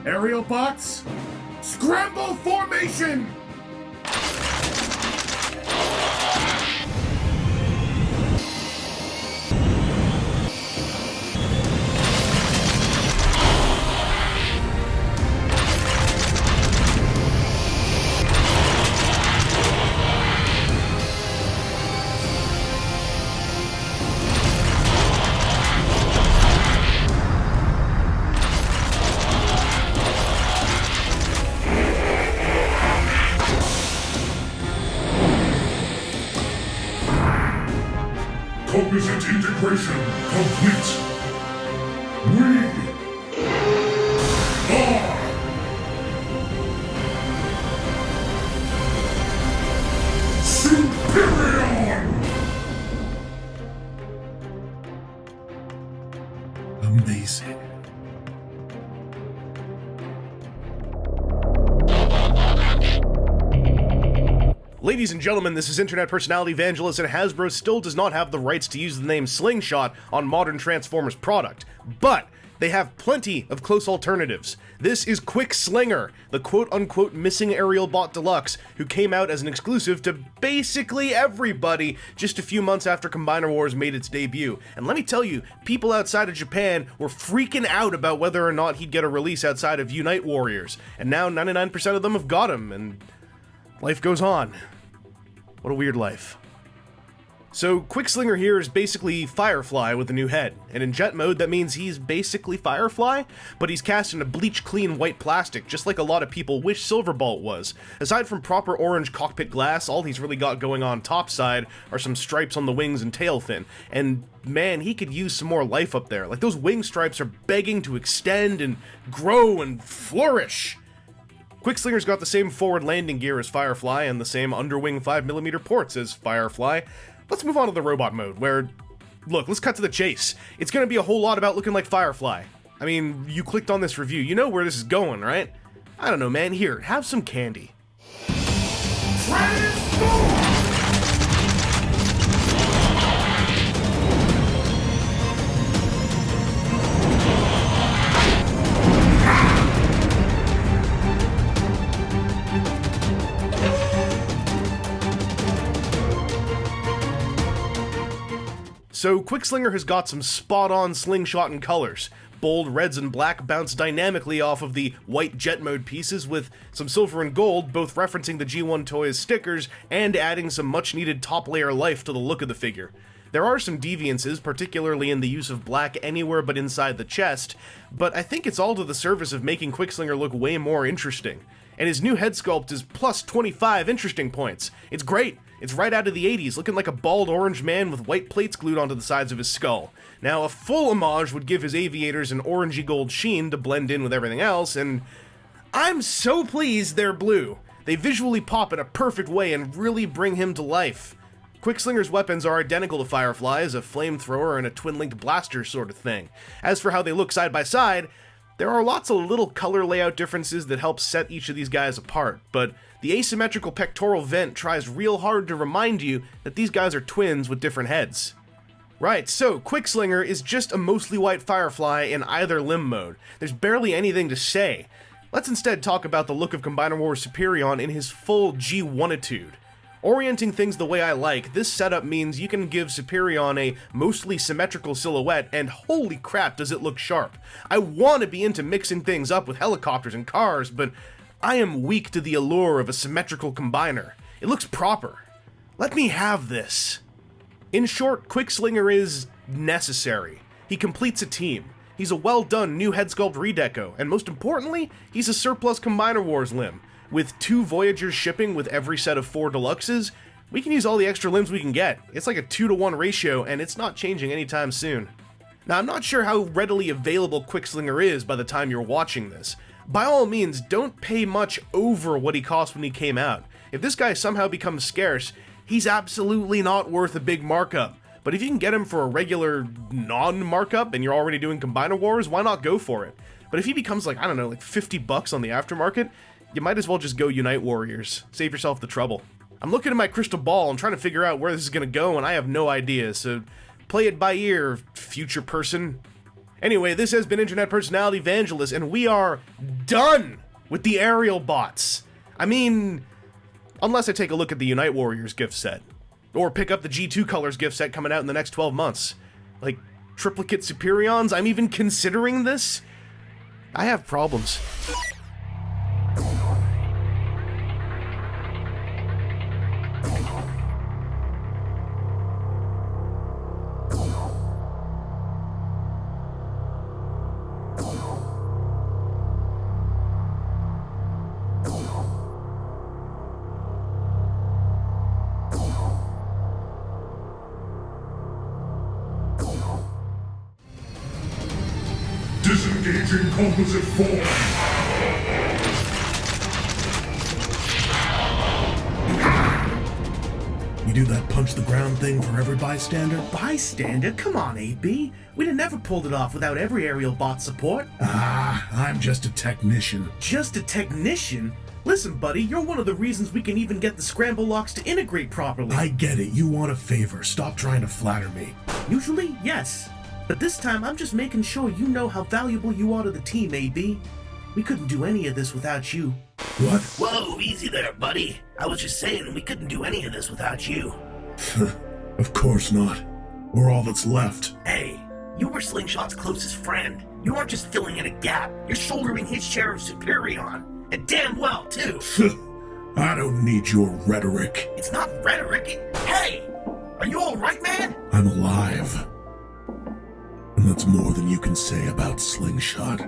Aerialbots, scramble formation! Composite integration complete. We are Superion! Amazing. Ladies and gentlemen, this is internet personality Vangelus, and Hasbro still does not have the rights to use the name Slingshot on modern Transformers product, but they have plenty of close alternatives. This is Quickslinger, the quote-unquote missing Aerialbot Deluxe, who came out as an exclusive to basically everybody just a few months after Combiner Wars made its debut. And let me tell you, people outside of Japan were freaking out about whether or not he'd get a release outside of Unite Warriors, and now 99% of them have got him, and life goes on. What a weird life. So, Quickslinger here is basically Firefly with a new head, and in jet mode that means he's basically Firefly, but he's cast in a bleach-clean white plastic, just like a lot of people wish Silverbolt was. Aside from proper orange cockpit glass, all he's really got going on topside are some stripes on the wings and tail fin, and man, he could use some more life up there. Like, those wing stripes are begging to extend and grow and flourish. Quickslinger's got the same forward landing gear as Firefly and the same underwing 5mm ports as Firefly. Let's move on to the robot mode, where, look, let's cut to the chase. It's gonna be a whole lot about looking like Firefly. I mean, you clicked on this review, you know where this is going, right? I don't know, man, here, have some candy. Transform! So, Quickslinger has got some spot-on slingshot and colors. Bold reds and black bounce dynamically off of the white jet mode pieces, with some silver and gold both referencing the G1 Toys stickers and adding some much-needed top-layer life to the look of the figure. There are some deviances, particularly in the use of black anywhere but inside the chest, but I think it's all to the service of making Quickslinger look way more interesting. And his new head sculpt is plus 25 interesting points. It's great. It's right out of the 80s, looking like a bald orange man with white plates glued onto the sides of his skull. Now, a full homage would give his aviators an orangey gold sheen to blend in with everything else, and I'm so pleased they're blue. They visually pop in a perfect way and really bring him to life. Quickslinger's weapons are identical to Firefly's, a flamethrower and a twin-linked blaster sort of thing. As for how they look side by side, there are lots of little color layout differences that help set each of these guys apart, but the asymmetrical pectoral vent tries real hard to remind you that these guys are twins with different heads. Right, so Quickslinger is just a mostly white Firefly in either limb mode. There's barely anything to say. Let's instead talk about the look of Combiner Wars Superion in his full G1-itude. Orienting things the way I like, this setup means you can give Superion a mostly symmetrical silhouette, and holy crap does it look sharp. I want to be into mixing things up with helicopters and cars, but I am weak to the allure of a symmetrical combiner. It looks proper. Let me have this. In short, Quickslinger is necessary. He completes a team. He's a well-done new head sculpt redeco, and most importantly, he's a surplus Combiner Wars limb. With 2 Voyagers shipping with every set of 4 Deluxes, we can use all the extra limbs we can get. It's like a 2-to-1 ratio, and it's not changing anytime soon. Now, I'm not sure how readily available Quickslinger is by the time you're watching this. By all means, don't pay much over what he cost when he came out. If this guy somehow becomes scarce, he's absolutely not worth a big markup. But if you can get him for a regular non-markup and you're already doing Combiner Wars, why not go for it? But if he becomes like, I don't know, like $50 on the aftermarket, you might as well just go Unite Warriors. Save yourself the trouble. I'm looking at my crystal ball and trying to figure out where this is going to go, and I have no idea, so play it by ear, future person. Anyway, this has been Internet Personality Vangelus, and we are done with the Aerialbots. I mean, unless I take a look at the Unite Warriors gift set, or pick up the G2 Colors gift set coming out in the next 12 months. Like, triplicate Superions? I'm even considering this? I have problems. Disengaging composite form. You do that punch the ground thing for every bystander? Bystander? Come on, AB. We'd have never pulled it off without every Aerialbot support. Ah, I'm just a technician. Just a technician? Listen, buddy, you're one of the reasons we can even get the scramble locks to integrate properly. I get it, you want a favor. Stop trying to flatter me. Usually, yes. But this time, I'm just making sure you know how valuable you are to the team, AB. We couldn't do any of this without you. What? Whoa, easy there, buddy. I was just saying we couldn't do any of this without you. Of course not. We're all that's left. Hey, you were Slingshot's closest friend. You aren't just filling in a gap. You're shouldering his share of Superion. And damn well, too. I don't need your rhetoric. It's not rhetoric. Hey! Are you alright, man? I'm alive. And that's more than you can say about Slingshot.